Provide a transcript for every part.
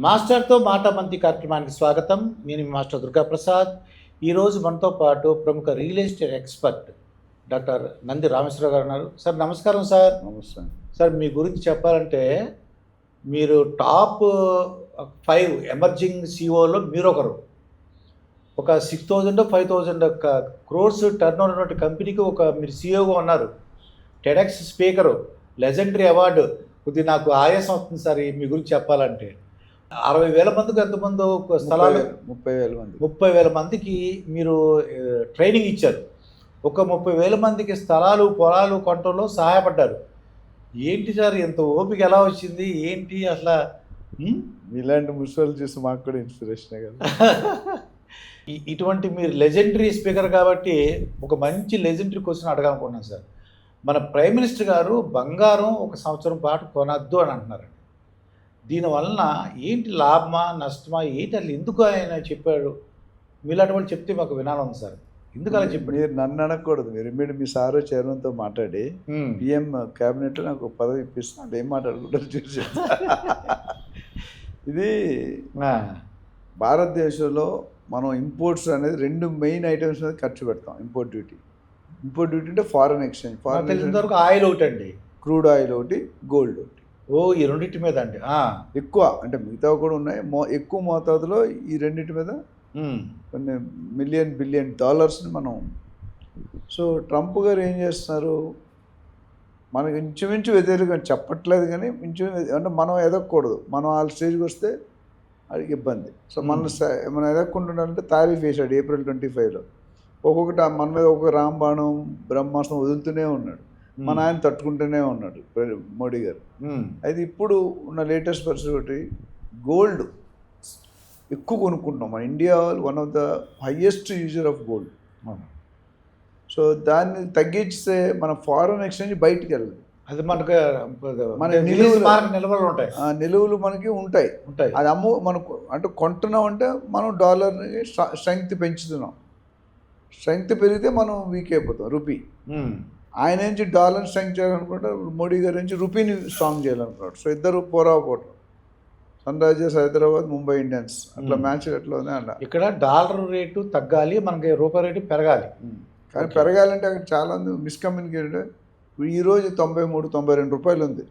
మాస్టర్తో మాట మంతి కార్యక్రమానికి స్వాగతం. నేను మీ మాస్టర్ దుర్గాప్రసాద్. ఈరోజు మనతో పాటు ప్రముఖ real estate expert doctor Nandi Rameshwar Rao గారు ఉన్నారు. సార్ నమస్కారం సార్. నమస్తే సార్ మీ గురించి చెప్పాలంటే మీరు టాప్ 5 ఎమర్జింగ్ సిఓలో మీరు ఒకరు. ఒక 6,000 5,000 క్రోర్స్ టర్న్ ఓవర్ ఉన్నటువంటి కంపెనీకి మీరు సిఇఓగా ఉన్నారు. TEDx speaker, legendary award. కొద్దిగా నాకు ఆయాసం వస్తుంది సార్ మీ గురించి చెప్పాలంటే. 60,000 మందికి ఎంతమంది స్థలాలు 30,000 మందికి మీరు ట్రైనింగ్ ఇచ్చారు. ఒక 30,000 మందికి స్థలాలు పొలాలు కొనటంలో సహాయపడ్డారు. ఏంటి సార్ ఇంత ఓపిక ఎలా వచ్చింది ఏంటి అసలు? ఇలాంటి ముసలు చూసి మాకు కూడా ఇన్స్పిరేషన్ కదా. ఇటువంటి మీరు లెజెండరీ స్పీకర్ కాబట్టి ఒక మంచి లెజెండరీ క్వశ్చన్ అడగాలనుకున్నాను సార్. మన ప్రైమ్ మినిస్టర్ గారు బంగారం 1 సంవత్సరం పాటు కొనద్దు అని అంటున్నారు. దీనివలన ఏంటి లాభమా నష్టమా ఏంటి అసలు ఎందుకు ఆయన చెప్పాడు? మీలాంటి వాళ్ళు చెప్తే మాకు వినాలని సార్. ఎందుకు అలా చెప్పాడు? మీరు నన్ను అనకూడదు. మీరు మీ సారు చైర్మన్తో మాట్లాడి పిఎం క్యాబినెట్లో నాకు పదవి ఇప్పిస్తున్నా ఏం మాట్లాడుకుంటారు చూసి. ఇది భారతదేశంలో మనం ఇంపోర్ట్స్ అనేది 2 మెయిన్ ఐటమ్స్ మీద ఖర్చు పెడతాం. ఇంపోర్ట్ డ్యూటీ అంటే ఫారెన్ ఎక్స్చేంజ్. వరకు ఆయిల్ ఒకటి అండి, క్రూడ్ ఆయిల్ ఒకటి, గోల్డ్ ఒకటి. ఈ రెండింటి మీద అండి ఎక్కువ, అంటే మిగతా కూడా ఉన్నాయి. ఎక్కువ మోతాదులో ఈ రెండింటి మీద కొన్ని బిలియన్ డాలర్స్ని మనం. సో ట్రంప్ గారు ఏం చేస్తున్నారు, మనకి ఇంచుమించు వ్యతిరేకంగా చెప్పట్లేదు కానీ అంటే మనం ఎదగకూడదు. మనం వాళ్ళ స్టేజ్కి వస్తే అది ఇబ్బంది. సో మనం ఎదగకుంటుండాలంటే తారీఫ్ వేశాడు April 25లో. ఒక్కొక్కటి మన మీద ఒక్కొక్క రాంబాణం బ్రహ్మాస్త్రం వదులుతూనే ఉన్నాడు. మన ఆయన తట్టుకుంటూనే ఉన్నాడు మోడీ గారు. అయితే ఇప్పుడు ఉన్న లేటెస్ట్ పరిస్థితి ఒకటి, గోల్డ్ ఎక్కువ కొనుక్కుంటాం. మన India one of the highest user of gold. So దాన్ని తగ్గించితే మన ఫారెన్ ఎక్స్చేంజ్ బయటికి వెళ్ళదు. అది మనకు మన నిల్వలు ఉంటాయి, నిలువలు మనకి ఉంటాయి. అది మనకు అంటే కొంటున్నాం అంటే మనం డాలర్ని స్ట్రెంగ్త్ పెంచుతున్నాం. స్ట్రెంగ్త్ పెరిగితే మనం వీక్ అయిపోతాం. రూపీ ఆయన నుంచి డాలర్ స్ట్రెంగ్ చేయాలనుకుంటారు, మోడీ గారి నుంచి రూపీని స్ట్రాంగ్ చేయాలనుకుంటారు. సో ఇద్దరు పోరాపోవటం. Sunrisers Hyderabad, Mumbai Indians అట్లా మ్యాచ్ ఎట్లా ఉంది అన్న. ఇక్కడ డాలర్ రేటు తగ్గాలి, మనకి రూపాయి రేటు పెరగాలి. కానీ పెరగాలంటే అక్కడ చాలా మిస్కమ్యూనికేటెడ్. ఈరోజు 93-92 రూపాయలు ఉంది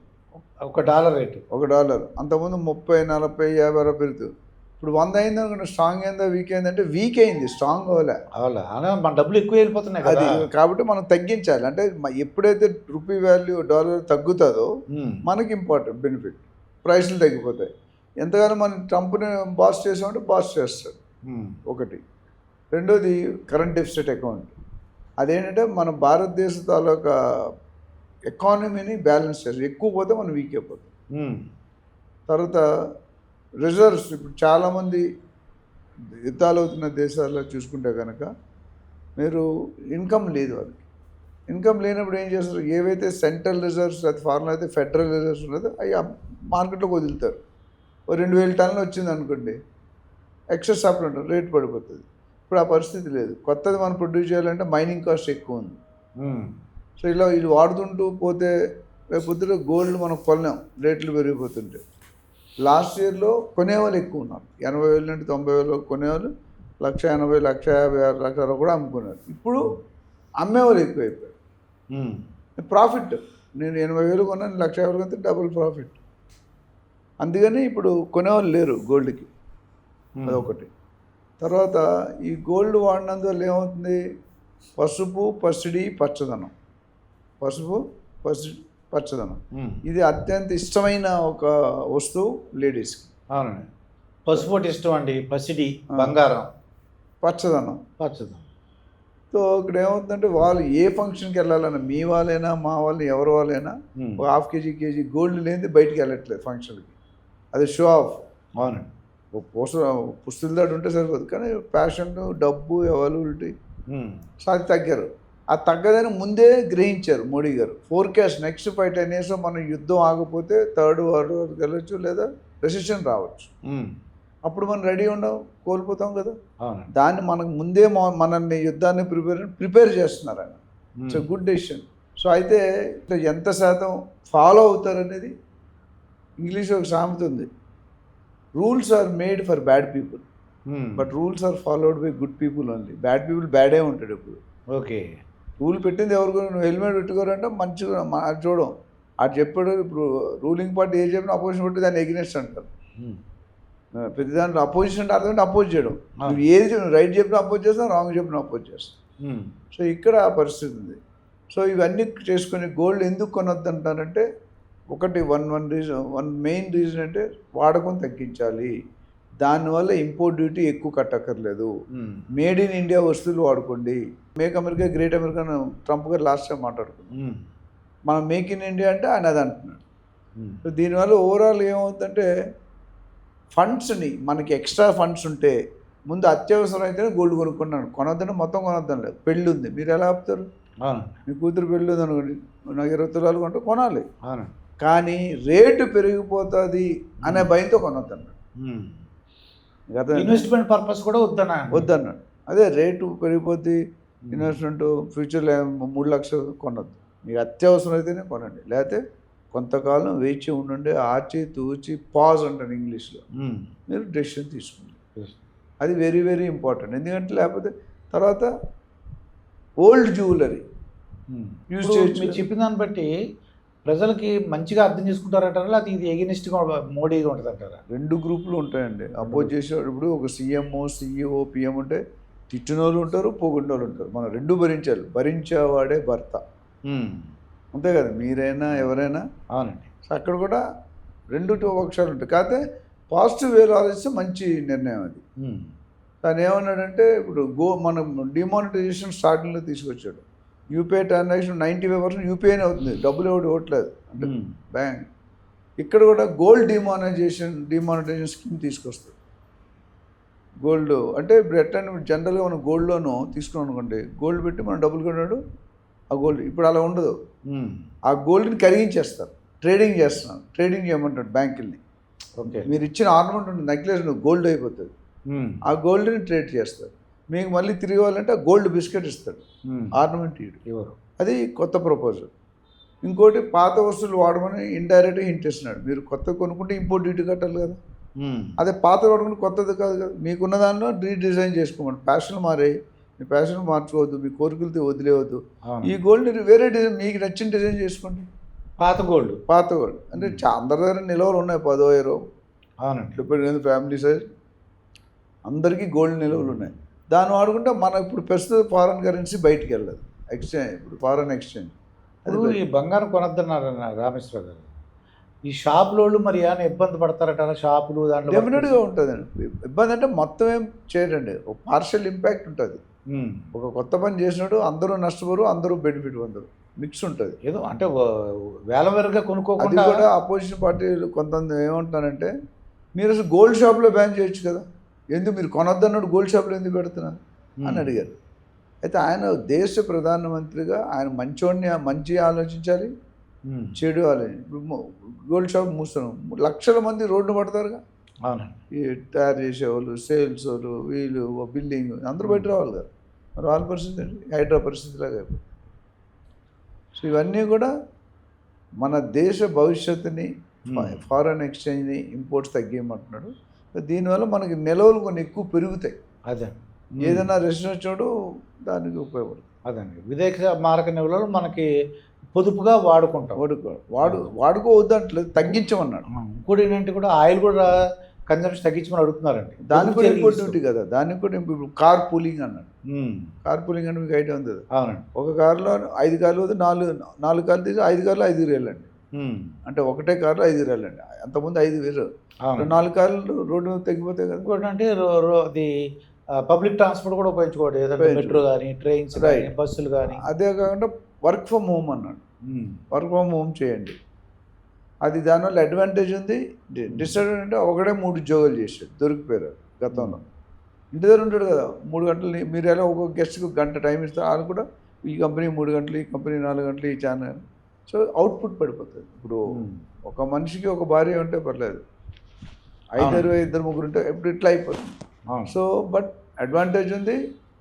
ఒక డాలర్ రేటు. ఒక డాలర్. అంతకుముందు 30, 40, 50 పెరుగుతుంది. ఇప్పుడు 100 అయింది అనుకుంటే స్ట్రాంగ్ అయిందా వీక్ అయిందంటే వీక్ అయింది, స్ట్రాంగ్ అవ్వలే. మన డబ్బులు ఎక్కువ వెళ్ళిపోతున్నాయి అది. కాబట్టి మనం తగ్గించాలి. అంటే ఎప్పుడైతే రూపీ వాల్యూ డాలర్ తగ్గుతుందో మనకి ఇంపార్టెంట్ బెనిఫిట్, ప్రైస్లు తగ్గిపోతాయి. ఎంతగానో మనం ట్రంప్ని బాస్ చేసామంటే బాస్ చేస్తాడు ఒకటి. రెండోది కరెంట్ డెఫిసిట్ అకౌంట్. అదేంటంటే మన భారతదేశ తాలూకా ఎకానమీని బ్యాలెన్స్ చేస్తాం. ఎక్కువ పోతే మనం వీక్ అయిపోతాం. తర్వాత రిజర్వ్స్. ఇప్పుడు చాలామంది యుద్ధాలు అవుతున్న దేశాల్లో చూసుకుంటే కనుక మీరు ఇన్కమ్ లేదు వాళ్ళకి. ఇన్కమ్ లేనప్పుడు ఏం చేస్తారు, ఏవైతే సెంట్రల్ రిజర్వ్స్ అయితే ఫారెన్ అయితే ఫెడరల్ రిజర్వ్స్ ఉన్నదో అవి మార్కెట్లోకి వదులుతారు. 2,000 టన్నులు వచ్చింది అనుకోండి, ఎక్సెస్ సప్లై ఉంటుంది, రేట్ పడిపోతుంది. ఇప్పుడు ఆ పరిస్థితి లేదు. కొత్తది మనం ప్రొడ్యూస్ చేయాలంటే మైనింగ్ కాస్ట్ ఎక్కువ ఉంది. సో ఇలా ఇది వాడుతుంటూ పోతే రేపు గోల్డ్ మనం కొనలేం, రేట్లు పెరిగిపోతుంటే. లాస్ట్ ఇయర్లో కొనేవాళ్ళు ఎక్కువ ఉన్నారు. 80,000 నుండి 90,000 కొనేవాళ్ళు, 1,80,000, 1,56,000, 1,60,000 కూడా అమ్ముకున్నారు. ఇప్పుడు అమ్మేవాళ్ళు ఎక్కువైపోయారు. ప్రాఫిట్, నేను 80,000 కొన్నాను, 1,50,000 కొంటే డబుల్ ప్రాఫిట్. అందుకని ఇప్పుడు కొనేవాళ్ళు లేరు గోల్డ్కి. అదొకటి. తర్వాత ఈ గోల్డ్ వాడినందువల్ల ఏమవుతుంది, పసుపు, పసిడి, పచ్చదనం. పసుపు, పచ్చదనం ఇది అత్యంత ఇష్టమైన ఒక వస్తువు లేడీస్కి. అవునండి, పసుపు ఇష్టం అండి, పసిడి, బంగారం, పచ్చదనం. సో ఇక్కడ ఏమవుతుందంటే వాళ్ళు ఏ ఫంక్షన్కి వెళ్ళాలన్నా, మీ వాళ్ళైనా మా వాళ్ళు ఎవరి వాళ్ళైనా ఒక ½ కేజీ గోల్డ్ లేనిది బయటికి వెళ్ళట్లేదు ఫంక్షన్కి. అది షో ఆఫ్. అవునండి, పుస్తుల దాటి ఉంటే సరిపోదు. కానీ ప్యాషన్, డబ్బు, అవైలబిలిటీ సో అది తగ్గారు. ఆ తగ్గదని ముందే గ్రహించారు మోడీ గారు. ఫోర్కాస్ట్ నెక్స్ట్ 5-10 years మనం యుద్ధం ఆగపోతే థర్డ్ వరల్డ్ వార్కి వెళ్ళొచ్చు, లేదా రెసిషన్ రావచ్చు. అప్పుడు మనం రెడీ ఉండవు, కోల్పోతాం కదా. దాన్ని మనకు ముందే మనల్ని యుద్ధాన్ని ప్రిపేర్ చేస్తున్నారు ఆయన. It's a good decision. So అయితే ఎంత శాతం ఫాలో అవుతారనేది ఇంగ్లీష్లో ఒక సామెత ఉంది, rules are made for bad people, but rules are followed by good people only. Bad people బ్యాడే ఉంటాడు ఇప్పుడు. ఓకే. రూల్ పెట్టింది ఎవరు, నువ్వు హెల్మెట్ పెట్టుకోరంటే మంచిగా అది చూడం. అది చెప్పాడు. ఇప్పుడు రూలింగ్ పార్టీ ఏం చెప్పినా అపోజిషన్ పెట్టి దాన్ని ఎగ్నెస్ట్ అంటారు. ప్రతి దాంట్లో అపోజిషన్ అంటే అర్థం అపోజ్ చేయడం. నువ్వు ఏది రైట్ చెప్పినా అపోజ్ చేస్తావు, రాంగ్ చెప్పినా అపోజ్ చేస్తావు. సో ఇక్కడ ఆ పరిస్థితి ఉంది. సో ఇవన్నీ చేసుకుని గోల్డ్ ఎందుకు కొనొద్దు అంటారంటే, ఒకటి వన్ మెయిన్ రీజన్ అంటే వాడకం తగ్గించాలి. దానివల్ల ఇంపోర్ట్ డ్యూటీ ఎక్కువ కట్టక్కర్లేదు. మేడ్ ఇన్ ఇండియా వస్తువులు వాడుకోండి. Make America great America Trump గారు లాస్ట్ టైం మాట్లాడుకున్నాం. మనం మేక్ ఇన్ ఇండియా అంటే ఆయన అది అంటున్నాడు. సో దీనివల్ల ఓవరాల్ ఏమవుతుందంటే, ఫండ్స్ని మనకి ఎక్స్ట్రా ఫండ్స్ ఉంటే ముందు అత్యవసరం అయితేనే గోల్డ్ కొనుక్కున్నాను. కొనొద్దని మొత్తం కొనొద్దని లేదు. పెళ్ళి ఉంది, మీరు ఎలా ఆపుతారు? మీ కూతురు పెళ్ళి ఉంది అనుకోండి, నాకు 20 తులాలు కొంటే కొనాలి. కానీ రేటు పెరిగిపోతుంది అనే భయంతో కొనొద్దన్నాడు. ఇన్వెస్ట్మెంట్ పర్పస్ కూడా వద్దన్నాడు. అదే రేటు పెరిగిపోతే ఇన్వెస్ట్మెంట్ ఫ్యూచర్లో 3 లక్షలు కొనొద్దు. మీకు అత్యవసరం అయితేనే కొనండి, లేకపోతే కొంతకాలం వేచి ఉండండి. ఆచి తూచి పాజ్ అంటాను ఇంగ్లీష్లో. మీరు డెసిషన్ తీసుకోండి. అది వెరీ వెరీ ఇంపార్టెంట్. ఎందుకంటే లేకపోతే తర్వాత ఓల్డ్ జ్యువెలరీ యూజ్ చేయొచ్చు. మీరు చెప్పిన దాన్ని బట్టి ప్రజలకి మంచిగా అర్థం చేసుకుంటారంటారా, లేకపోతే ఇది ఎగనిస్ట్గా మోడీగా ఉంటుంది అంటారా? 2 గ్రూపులు ఉంటాయండి. అపోజ్ చేసేవాడు ఇప్పుడు ఒక సీఎంఓ సిఇఓ పిఎం ఉంటే తిట్టిన వాళ్ళు ఉంటారు, పోగొట్టిన వాళ్ళు ఉంటారు. మనం 2 భరించాలి. భరించేవాడే భర్త, అంతే కదా. మీరైనా ఎవరైనా. అవునండి. సో అక్కడ కూడా 2 పక్షాలు ఉంటాయి. కాకపోతే పాజిటివ్ వేలో ఆలోచిస్తే మంచి నిర్ణయం అది. తను ఏమన్నాడంటే, ఇప్పుడు మనం డిమానిటైజేషన్ స్టార్టింగ్లో తీసుకొచ్చాడు. యూపీఐ ట్రాన్సాక్షన్ 95% యూపీఐనే అవుతుంది, డబ్బులు ఎవరు ఇవ్వట్లేదు అంటే బ్యాంక్. ఇక్కడ కూడా గోల్డ్ డిమానిటైజేషన్ స్కీమ్ తీసుకొస్తుంది. గోల్డ్ అంటే ఇప్పుడు ఎట్లా జనరల్గా మనం గోల్డ్ లోన్ తీసుకున్నాం అనుకోండి, గోల్డ్ పెట్టి మనం డబ్బులు కొన్నాడు ఆ గోల్డ్. ఇప్పుడు అలా ఉండదు. ఆ గోల్డ్ని కరిగించేస్తారు, ట్రేడింగ్ చేస్తున్నారు. ట్రేడింగ్ చేయమంటాడు బ్యాంకుల్ని. ఓకే, మీరు ఇచ్చిన ఆర్నమెంట్ ఉంటుంది, నెక్లెస్ గోల్డ్ అయిపోతుంది. ఆ గోల్డ్ని ట్రేడ్ చేస్తారు. మీకు మళ్ళీ తిరిగి ఇవ్వాలంటే ఆ గోల్డ్ బిస్కెట్ ఇస్తాడు, ఆర్నమెంట్ ఇవ్వరు. అది కొత్త ప్రపోజల్. ఇంకోటి పాత వస్తువులు వాడమని ఇండైరెక్ట్గా హింట్ ఇస్తున్నాడు. మీరు కొత్త కొనుక్కుంటే ఇంపోర్ట్ డ్యూటీ కట్టాలి కదా. అదే పాత వాడుకుంటే కొత్తది కాదు కదా. మీకున్న దానిలో రీడిజైన్ చేసుకోమని. ఫ్యాషన్ మారాయి, మీ ఫ్యాషన్ మార్చుకోవద్దు, మీ కోరికలతో వదిలేవద్దు. ఈ గోల్డ్ని వేరే డిజైన్ మీకు నచ్చిన డిజైన్ చేసుకోండి. పాత గోల్డ్ అంటే అందరి దగ్గర నిల్వలు ఉన్నాయి 10,000. అవునండి. ఇప్పుడు ఫ్యామిలీ సైజ్ అందరికీ గోల్డ్ నిల్వలు ఉన్నాయి. దాన్ని వాడుకుంటే మనం ఇప్పుడు ప్రస్తుత ఫారెన్ కరెన్సీ బయటికి వెళ్ళదు. ఎక్స్చేంజ్ ఇప్పుడు ఫారెన్ ఎక్స్చేంజ్. అది ఈ బంగారం కొనొద్దన్నారు రామేశ్వర గారు. ఈ షాపులో మరి ఏమైనా ఇబ్బంది పడతారట? షాపులు దాంట్లో డెఫినెట్గా ఉంటుందండి ఇబ్బంది. అంటే మొత్తం ఏం చేయడండి, ఒక పార్షియల్ ఇంపాక్ట్ ఉంటుంది. ఒక కొత్త పని చేసినట్టు అందరూ నష్టపోరు, అందరూ బెనిఫిట్ పొందరు, మిక్స్ ఉంటుంది. ఏదో అంటే వేలవేరుగా కొనుక్కోకుండా. అది కూడా అపోజిషన్ పార్టీలు కొంతమంది ఏమంటున్నారంటే, మీరు అసలు గోల్డ్ షాప్లో బ్యాన్ చేయొచ్చు కదా, ఎందుకు మీరు కొనొద్దన్నాడు గోల్డ్ షాప్లో ఎందుకు పెడుతున్నారు అని అడిగారు. అయితే ఆయన దేశ ప్రధానమంత్రిగా ఆయన మంచి ఆలోచించాలి, చెడు ఆలోచించాలి. గోల్డ్ షాప్ మూస్తున్నాం, లక్షల మంది రోడ్డు పడతారుగా. అవునండి. ఈ తయారు చేసేవాళ్ళు, సేల్స్ వాళ్ళు, వీళ్ళు బిల్డింగ్ అందరూ బయట రావాలి కదా. మరి వాళ్ళ పరిస్థితి అండి హైడ్రా పరిస్థితిలాగా అయిపోయింది. సో ఇవన్నీ కూడా మన దేశ భవిష్యత్తుని, ఫారెన్ ఎక్స్చేంజ్ని, ఇంపోర్ట్స్ తగ్గేయమంటున్నాడు. దీనివల్ల మనకి నిల్వలు కొన్ని ఎక్కువ పెరుగుతాయి. అదే ఏదైనా రెసిషన్ వచ్చినప్పుడు దానికి ఉపయోగపడుతుంది. అదండి, విదేశ మారక నిల్వలు మనకి పొదుపుగా వాడుకుంటాం. వాడుకోవద్దంటలేదు, తగ్గించమన్నాడు. ఇంకోటి ఏంటంటే కూడా ఆయిల్ కూడా కన్జంప్షన్ తగ్గించమని అడుగుతున్నారండి. దానికి కూడా ఇంపోర్ట్ డ్యూటీ కదా. దానికి కూడా ఇప్పుడు కార్ పూలింగ్ అన్నాడు. కార్ పూలింగ్ అంటే మీకు ఐడియా ఉంది కదా. అవునండి. ఒక కారులో 5 కార్లు వద్దు, 4 కార్లు తీసి 5 కార్లు 5 వేలండి. అంటే ఒకటే కార్లో 5 వేలండి. అంతకుముందు 5,000. 4 కార్లు రోడ్డు తగ్గిపోతాయి కదా. ఇంకోటి అంటే అది పబ్లిక్ ట్రాన్స్పోర్ట్ కూడా ఉపయోగించుకోండి, ఏదంటే మెట్రో కానీ, ట్రైన్స్ కానీ, బస్సులు కానీ. అదే కాకుండా వర్క్ ఫ్రమ్ హోమ్ అన్నాడు. వర్క్ ఫ్రమ్ హోమ్ చేయండి. అది దానివల్ల అడ్వాంటేజ్ ఉంది. డిసడ్వాంటేజ్ అంటే ఒకడే 3 ఉద్యోగాలు చేశాడు, దొరికిపోయారు గతంలో. ఇంటి దగ్గర ఉంటాడు కదా, 3 గంటలు మీరు ఎలా ఒక్కొక్క గెస్ట్కి గంట టైం ఇస్తారు. వాళ్ళు కూడా ఈ కంపెనీ 3 గంటలు, ఈ కంపెనీ 4 గంటలు, ఈ ఛానల్. సో అవుట్పుట్ పడిపోతుంది. ఇప్పుడు ఒక మనిషికి ఒక భార్య ఉంటే పర్లేదు, 5 2 3 ఉంటే ఎప్పుడు ఇట్లా అయిపోతుంది. సో బట్ అడ్వాంటేజ్ ఉంది,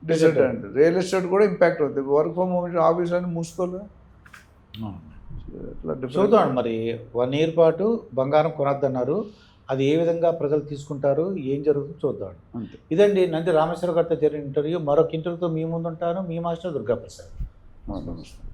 డిసడ్వాంటేజ్. రియల్ ఎస్టేట్ కూడా ఇంపాక్ట్ అవుతుంది. వర్క్ ఫ్రమ్ హోమ్ ఆఫీస్ అని మూసుకోవాలి. చూద్దాం మరి 1 year పాటు బంగారం కొనొద్దన్నారు. అది ఏ విధంగా ప్రజలు తీసుకుంటారు, ఏం జరుగుతుందో చూద్దాం. అంతే. ఇదండి నంది రామేశ్వర గారితో జరిగిన ఇంటర్వ్యూ. మరొక ఇంటర్వ్యూతో మీ ముందు ఉంటాను. మీ మాస్టర్ దుర్గాప్రసాద్. నమస్తే.